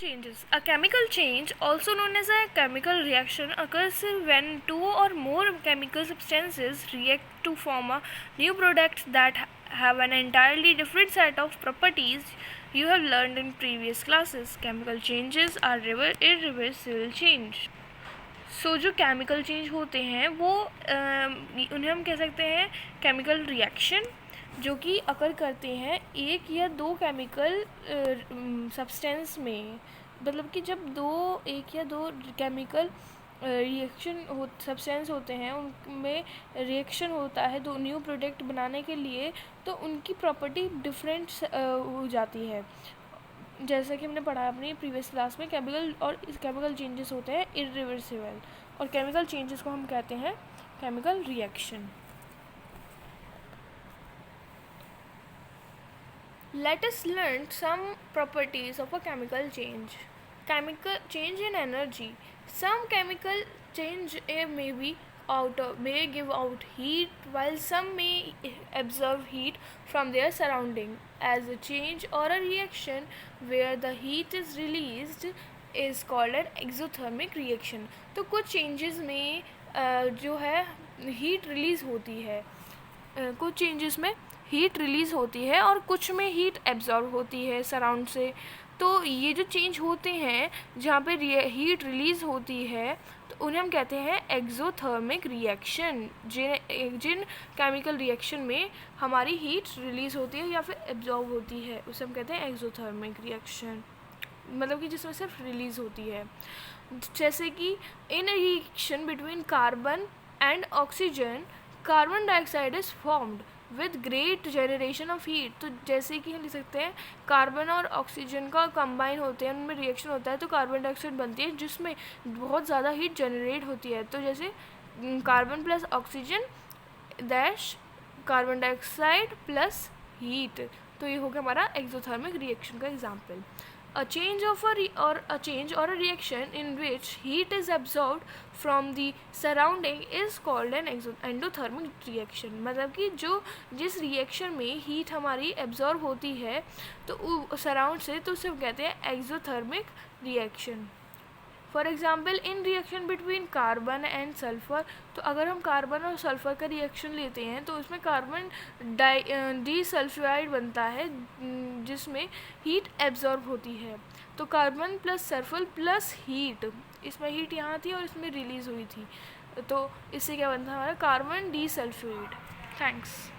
Changes. A chemical change, also known as a chemical reaction, occurs when two or more chemical substances react to form a new product that have an entirely different set of properties you have learned in previous classes. Chemical changes are irreversible change. जो chemical change होते हैं वो उन्हें हम कह सकते हैं chemical reaction, जो कि अकर करते हैं एक या दो केमिकल सब्सटेंस में, मतलब कि जब एक या दो केमिकल रिएक्शन सब्सटेंस होते हैं उनमें रिएक्शन होता है दो न्यू प्रोडक्ट बनाने के लिए, तो उनकी प्रॉपर्टी डिफरेंट हो जाती है। जैसा कि हमने पढ़ा अपनी प्रीवियस क्लास में, केमिकल चेंजेस होते हैं इरिवर्सिबल, और केमिकल चेंजेस को हम कहते हैं chemical reaction. Let us learn some properties of a chemical change. Chemical change in energy. Some chemical change may give out heat, while some may absorb heat from their surrounding. As a change or a reaction where the heat is released is called an exothermic reaction. तो कुछ changes में जो है heat release होती है, कुछ changes में heat release होती है और कुछ में हीट एब्जॉर्ब होती है सराउंड से। तो ये जो चेंज होते हैं जहाँ पे हीट रिलीज़ होती है तो उन्हें हम कहते हैं एक्सोथर्मिक रिएक्शन। जिन केमिकल रिएक्शन में हमारी हीट रिलीज़ होती है या फिर एब्जॉर्ब होती है उसे हम कहते हैं एक्सोथर्मिक रिएक्शन, मतलब कि जिसमें सिर्फ रिलीज़ होती है। जैसे कि in reaction between carbon and oxygen carbon dioxide is formed with great generation of heat. तो जैसे कि हम लिख सकते हैं कार्बन और ऑक्सीजन का कंबाइन होते हैं, उनमें रिएक्शन होता है तो कार्बन डाइऑक्साइड बनती है जिसमें बहुत ज़्यादा हीट जनरेट होती है। तो जैसे carbon plus oxygen dash carbon dioxide plus heat, तो ये हो गया हमारा एक्सोथर्मिक रिएक्शन का example. A change or a reaction in which heat is absorbed from the surrounding is called an endothermic reaction। मतलब कि जिस रिएक्शन में हीट हमारी एब्जॉर्ब होती है तो सराउंड से, तो उसे कहते हैं exothermic reaction. For example in reaction between carbon and sulphur, तो अगर हम कार्बन और सल्फ़र का रिएक्शन लेते हैं तो उसमें कार्बन डीसल्फाइड बनता है जिसमें हीट एब्जॉर्ब होती है। तो carbon plus sulphur plus heat, इसमें हीट यहाँ थी और इसमें रिलीज़ हुई थी, तो इससे क्या बनता है हमारा कार्बन डीसल्फाइड। थैंक्स।